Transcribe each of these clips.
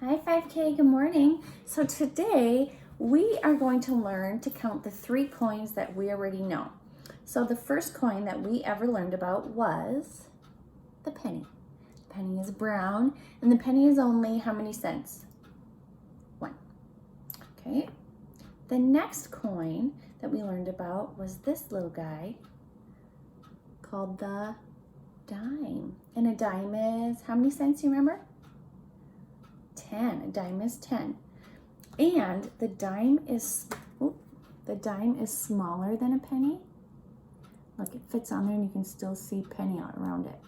Hi 5K, good morning. So today we are going to learn to count the 3 coins that we already know. So the first coin that we ever learned about was the penny. The penny is brown and the penny is only how many cents? 1. Okay. The next coin that we learned about was this little guy called the dime. And a dime is how many cents, you remember? 10. A dime is 10. And the dime is smaller than a penny. Look, it fits on there and you can still see penny out around it.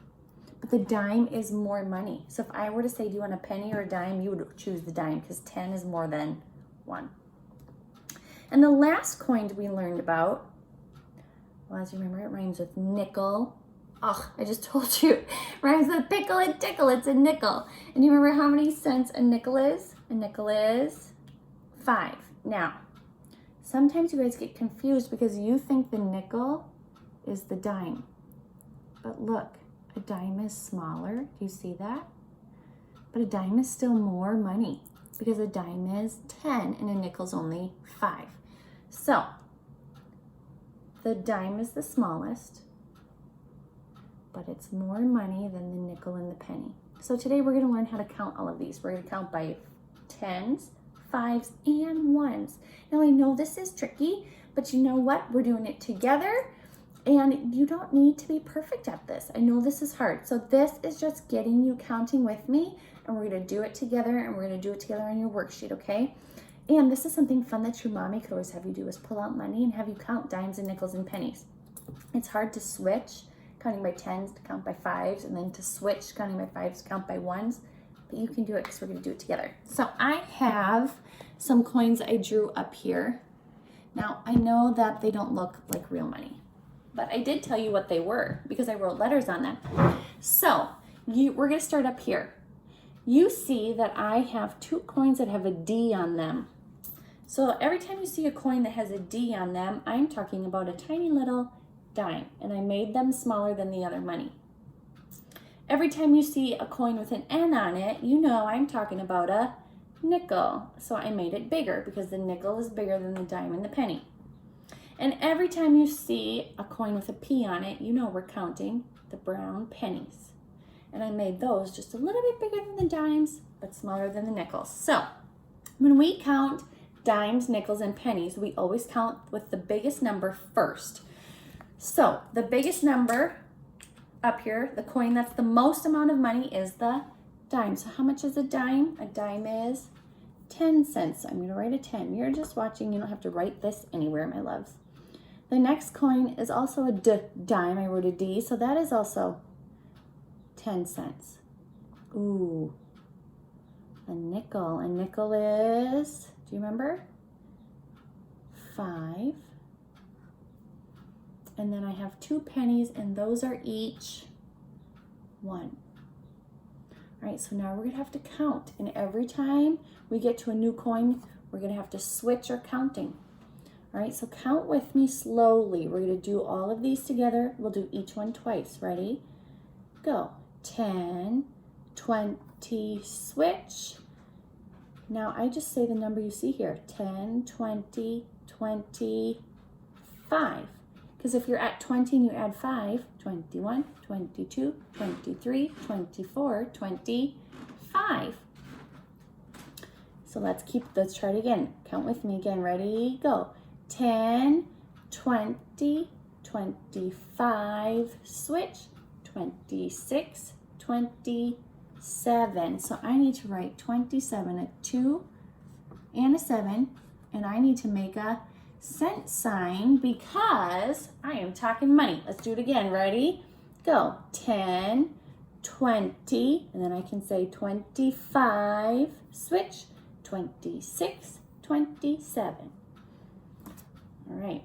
But the dime is more money. So if I were to say, do you want a penny or a dime, you would choose the dime because 10 is more than 1. And the last coin we learned about, well, as you remember, it rhymes with nickel. Oh, I just told you. Rhymes with pickle and tickle. It's a nickel. And you remember how many cents a nickel is? A nickel is 5. Now, sometimes you guys get confused because you think the nickel is the dime. But look, a dime is smaller. Do you see that? But a dime is still more money because a dime is 10 and a nickel's only 5. So, the dime is the smallest, but it's more money than the nickel and the penny. So today we're going to learn how to count all of these. We're going to count by 10s, 5s, and 1s. Now I know this is tricky, but you know what? We're doing it together, and you don't need to be perfect at this. I know this is hard. So this is just getting you counting with me, and we're going to do it together, and we're going to do it together on your worksheet, okay? And this is something fun that your mommy could always have you do, is pull out money and have you count dimes and nickels and pennies. It's hard to switch, counting by 10s to count by 5s, and then to switch, counting by 5s to count by 1s. But you can do it because we're going to do it together. So I have some coins I drew up here. Now, I know that they don't look like real money, but I did tell you what they were because I wrote letters on them. So we're going to start up here. You see that I have 2 coins that have a D on them. So every time you see a coin that has a D on them, I'm talking about a tiny little dime, and I made them smaller than the other money. Every time you see a coin with an N on it, you know I'm talking about a nickel. So I made it bigger because the nickel is bigger than the dime and the penny. And every time you see a coin with a P on it, you know we're counting the brown pennies. And I made those just a little bit bigger than the dimes, but smaller than the nickels. So when we count dimes, nickels, and pennies, we always count with the biggest number first. So the biggest number up here, the coin that's the most amount of money, is the dime. So how much is a dime? A dime is 10 cents. I'm going to write a 10. You're just watching. You don't have to write this anywhere, my loves. The next coin is also a dime. I wrote a D, so that is also 10 cents. Ooh, a nickel. A nickel is, do you remember? 5. And then I have 2 pennies, and those are each 1. All right, so now we're gonna have to count. And every time we get to a new coin, we're gonna have to switch our counting. All right, so count with me slowly. We're gonna do all of these together. We'll do each one twice. Ready? Go. 10, 20, switch. Now I just say the number you see here, 10, 20, 25. Because if you're at 20 and you add 5, 21, 22, 23, 24, 25. So let's try it again. Count with me again. Ready? Go. 10, 20, 25, switch, 26, 27. So I need to write 27, a 2 and a 7, and I need to make a cent sign because I am talking money. Let's do it again. Ready? Go. 10, 20, and then I can say 25, switch, 26, 27. All right,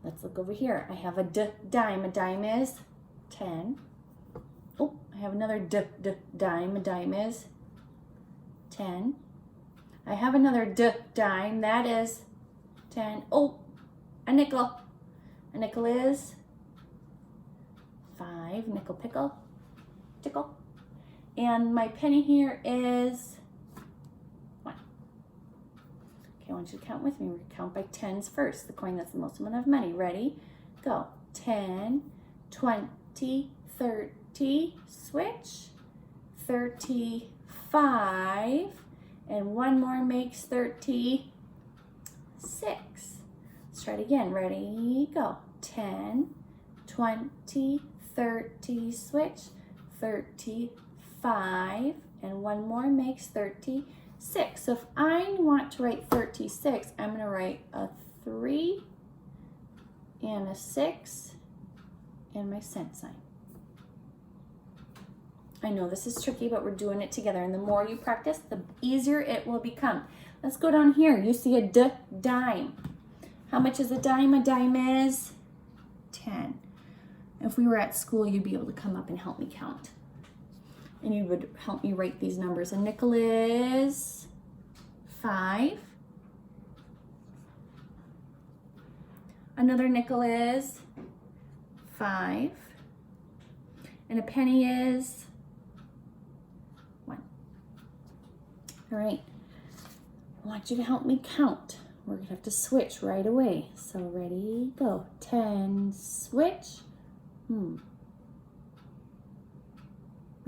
let's look over here. I have a dime. A dime is 10. Oh, I have another dime. A dime is 10. I have another dime. That is 10. Oh, a nickel. A nickel is 5. Nickel pickle. Tickle. And my penny here is want you to count with me. We're going to count by tens first. The coin that's the most amount of money. Ready? Go. 10, 20, 30, switch, 35, and one more makes 36. Let's try it again. Ready? Go. 10, 20, 30, switch, 35, and one more makes 36. So if I want to write 36, I'm going to write a 3 and a 6 and my cent sign. I know this is tricky, but we're doing it together. And the more you practice, the easier it will become. Let's go down here. You see a dime. How much is a dime? A dime is 10. If we were at school, you'd be able to come up and help me count. And you would help me write these numbers. A nickel is 5. Another nickel is 5. And a penny is 1. All right. I want you to help me count. We're going to have to switch right away. So ready, go. 10, switch. We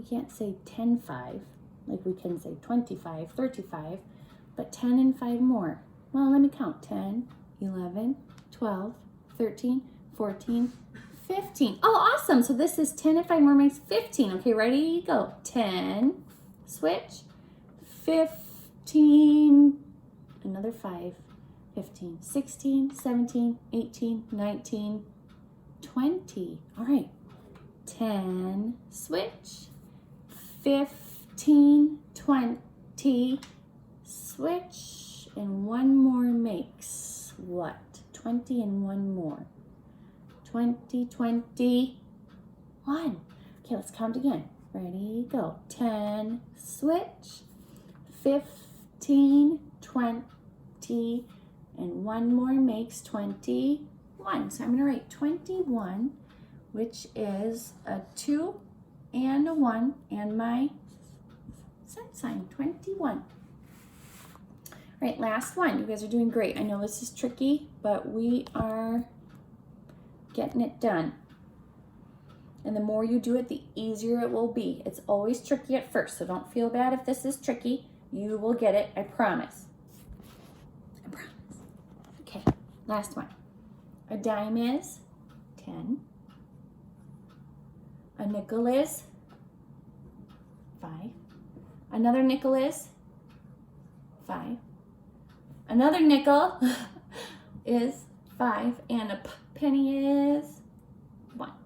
can't say 10, 5, like we can say 25, 35, but 10 and 5 more. Well, let me count. 10, 11, 12, 13, 14, 15. Oh, awesome. So this is 10 and 5 more makes 15. Okay, ready, go. 10, switch, 15, another 5, 15, 16, 17, 18, 19, 20. All right. 10, switch, 15, 20, switch, and one more makes what? 20 and one more. 20, 21. Okay, let's count again. Ready, go. 10, switch, 15, 20, and one more makes 21. So I'm going to write 21, which is a 2 and a 1 and my cent sign, 21. All right, last one. You guys are doing great. I know this is tricky, but we are getting it done. And the more you do it, the easier it will be. It's always tricky at first, so don't feel bad if this is tricky. You will get it, I promise. I promise. Okay, last one. A dime is 10. A nickel is 5. Another nickel is 5. Another nickel is 5. And a penny is 1. All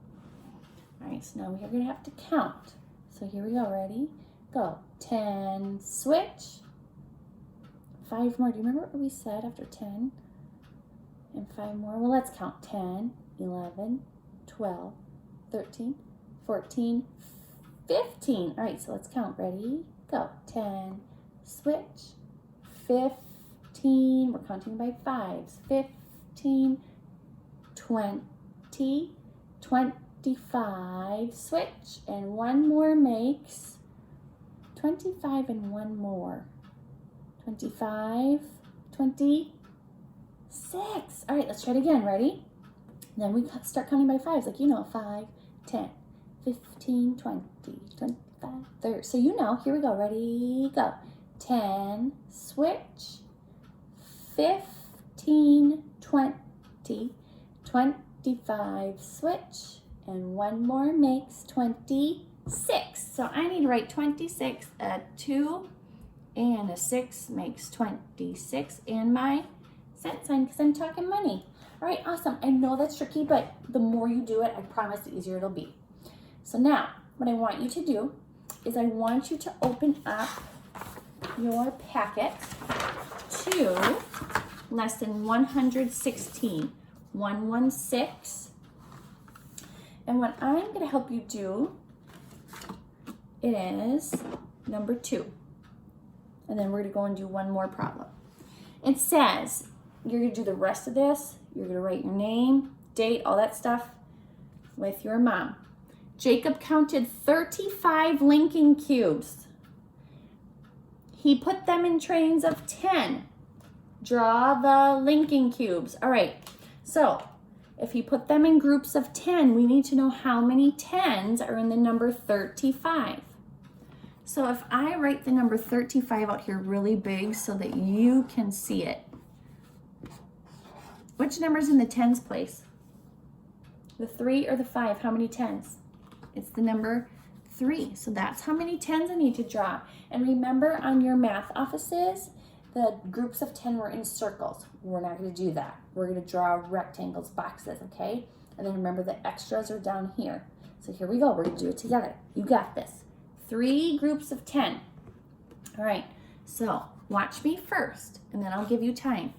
right, so now we're going to have to count. So here we go. Ready? Go. 10, switch. 5 more. Do you remember what we said after 10? And 5 more. Well, let's count. 10, 11, 12, 13, 14, 15. All right, so let's count. Ready? Go. 10, switch, 15. We're counting by 5s. 15, 20, 25, switch, and one more makes 25 and one more. 25, 26. All right, let's try it again. Ready? Then we start counting by 5s, like 5, 10, 15, 20, 25, 30. So here we go. Ready, go. 10, switch, 15, 20, 25, switch, and one more makes 26. So I need to write 26. A 2 and a 6 makes 26, and my cent sign because I'm talking money. All right, awesome. I know that's tricky, but the more you do it, I promise the easier it'll be. So now, what I want you to do is I want you to open up your packet to lesson 116, 116. And what I'm going to help you do is number 2. And then we're going to go and do one more problem. It says you're going to do the rest of this. You're going to write your name, date, all that stuff with your mom. Jacob counted 35 Lincoln cubes. He put them in trains of 10. Draw the linking cubes. All right, so if you put them in groups of 10, we need to know how many 10s are in the number 35. So if I write the number 35 out here really big so that you can see it, which number's in the tens place? The 3 or the 5? How many 10s? It's the number 3. So that's how many 10s I need to draw. And remember on your math offices, the groups of 10 were in circles. We're not going to do that. We're going to draw rectangles, boxes, okay? And then remember the extras are down here. So here we go. We're going to do it together. You got this. 3 groups of 10. All right. So watch me first, and then I'll give you time.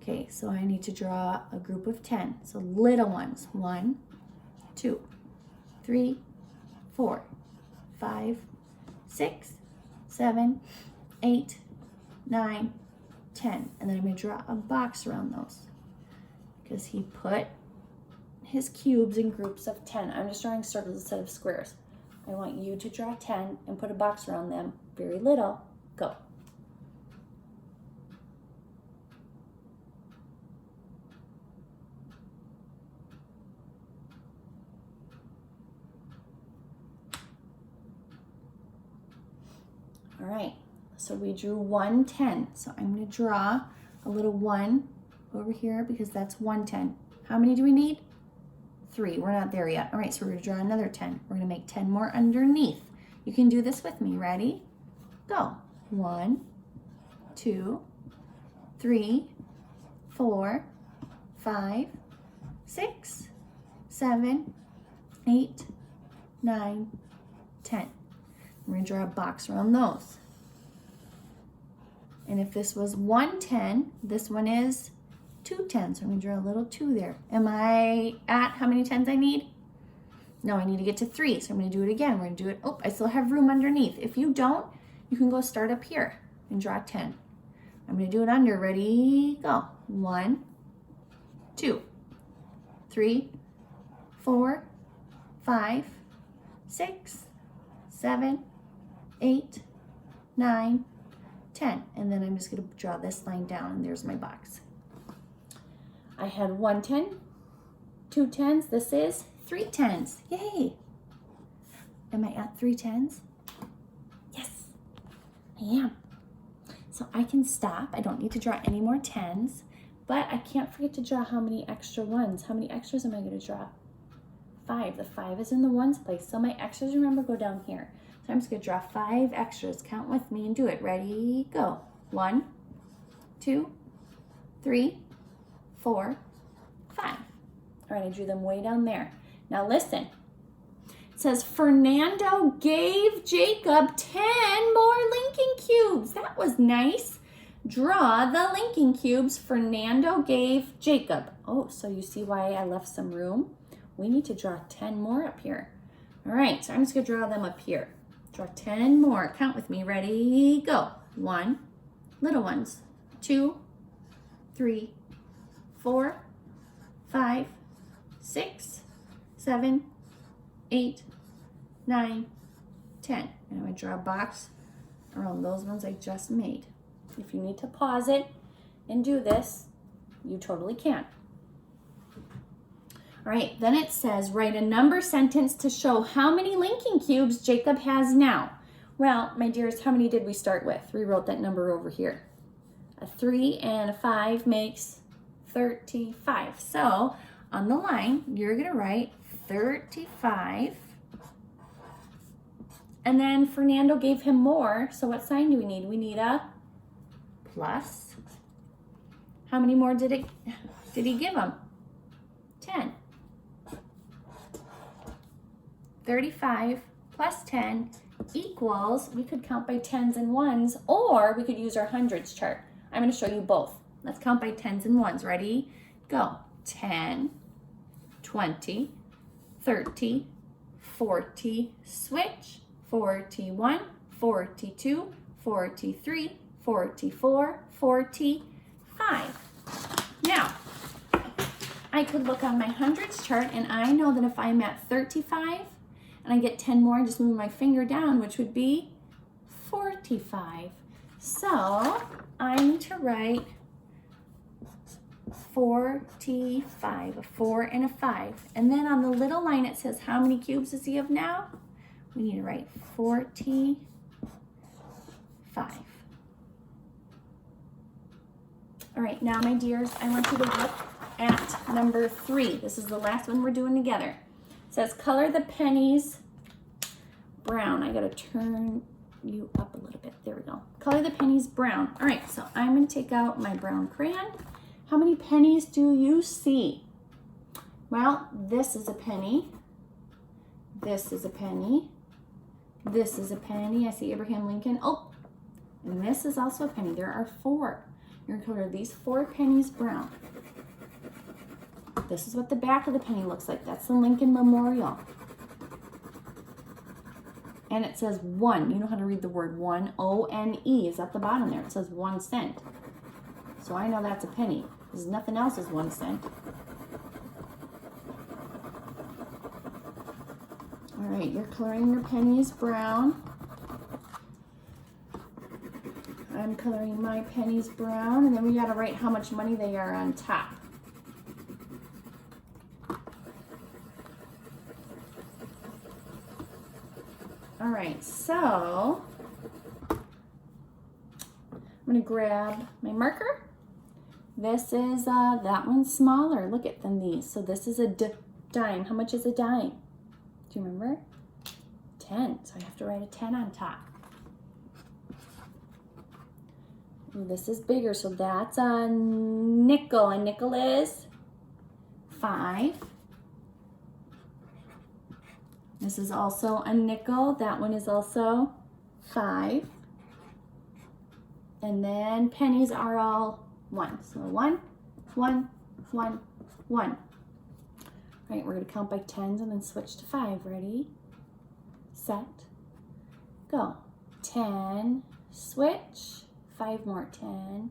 Okay, so I need to draw a group of 10. So little ones. 1, 2, 3, 4, 5, 6, 7, 8, 9, 10. And then I'm going to draw a box around those because he put his cubes in groups of 10. I'm just drawing circles instead of squares. I want you to draw 10 and put a box around them. Very little. Go. All right, so we drew 1 10. So I'm going to draw a little 1 over here because that's 1 10. How many do we need? 3. We're not there yet. All right, so we're going to draw another 10. We're going to make 10 more underneath. You can do this with me. Ready? Go. 1, 2, 3, 4, 5, 6, 7, 8, 9, 10. We're going to draw a box around those. And if this was 1 10, this one is 2 10s. So I'm going to draw a little 2 there. Am I at how many 10s I need? No, I need to get to 3. So I'm going to do it again. We're going to do it. Oh, I still have room underneath. If you don't, you can go start up here and draw 10. I'm going to do it under. Ready? Go. 1, 2, 3, 4, 5, 6, 7, 8, 9, 10. And then I'm just going to draw this line down, and there's my box. I had 1 10, 2 10s. This is 3 10s. Yay! Am I at 3 10s? Yes, I am. So I can stop. I don't need to draw any more 10s, but I can't forget to draw how many extra ones. How many extras am I going to draw? 5. The 5 is in the ones place. So my extras, remember, go down here. So I'm just going to draw 5 extras. Count with me and do it. Ready? Go. 1, 2, 3, 4, 5. All right, I drew them way down there. Now listen. It says Fernando gave Jacob 10 more linking cubes. That was nice. Draw the linking cubes Fernando gave Jacob. Oh, so you see why I left some room? We need to draw 10 more up here. All right, so I'm just going to draw them up here. Draw 10 more. Count with me. Ready? Go. 1, little ones. 2, 3, 4, 5, 6, 7, 8, 9, 10. And I'm going to draw a box around those ones I just made. If you need to pause it and do this, you totally can. All right, then it says, write a number sentence to show how many linking cubes Jacob has now. Well, my dears, how many did we start with? We wrote that number over here. A 3 and a 5 makes 35. So on the line, you're going to write 35. And then Fernando gave him more. So what sign do we need? We need a plus. How many more did he give him? 10. 35 plus 10 equals, we could count by 10s and 1s, or we could use our hundreds chart. I'm going to show you both. Let's count by 10s and 1s. Ready? Go. 10, 20, 30, 40, switch, 41, 42, 43, 44, 45. Now, I could look on my hundreds chart, and I know that if I'm at 35 and I get 10 more, I just move my finger down, which would be 45. So I need to write 45, a 4 and a 5. And then on the little line it says how many cubes does he have now? We need to write 45. All right, now my dears, I want you to look at number 3. This is the last one we're doing together. It says color the pennies brown. I gotta turn you up a little bit. There we go. Color the pennies brown. All right, so I'm gonna take out my brown crayon. How many pennies do you see? Well, this is a penny. This is a penny. This is a penny. I see Abraham Lincoln. Oh, and this is also a penny. There are 4. You're gonna color these 4 pennies brown. This is what the back of the penny looks like. That's the Lincoln Memorial. And it says 1. You know how to read the word 1. O-N-E is at the bottom there. It says 1 cent. So I know that's a penny. Because nothing else is 1 cent. All right, you're coloring your pennies brown. I'm coloring my pennies brown, and then we gotta write how much money they are on top. All right, so I'm gonna grab my marker. This is, that one's smaller, look at than these. So this is a dime. How much is a dime? Do you remember? 10, so I have to write a 10 on top. And this is bigger, so that's a nickel. A nickel is 5. This is also a nickel. That one is also 5. And then pennies are all 1. So 1, 1, 1, 1. All right, we're gonna count by 10s and then switch to 5. Ready, set, go. 10, switch, 5 more, 10,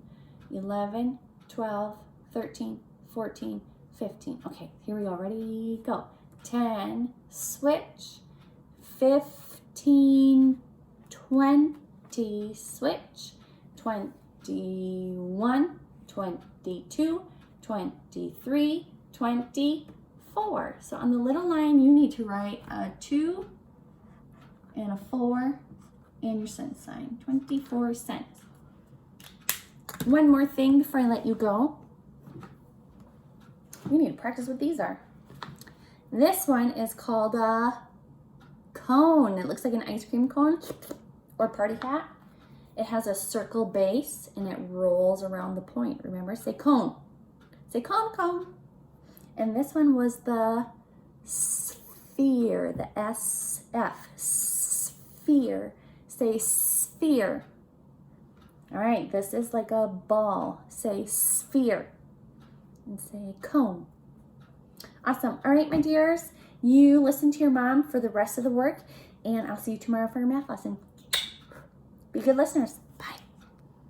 11, 12, 13, 14, 15. Okay, here we go, ready, go. 10, switch, 15, 20, switch, 21, 22, 23, 24. So on the little line, you need to write a 2 and a 4 and your cent sign, 24 cents. One more thing before I let you go. We need to practice what these are. This one is called a cone. It looks like an ice cream cone or party hat. It has a circle base and it rolls around the point. Remember, say cone. Say cone, cone. And this one was the sphere, the S-F, sphere. Say sphere. All right, this is like a ball. Say sphere. And say cone. Awesome. All right, my dears, you listen to your mom for the rest of the work, and I'll see you tomorrow for your math lesson. Be good listeners.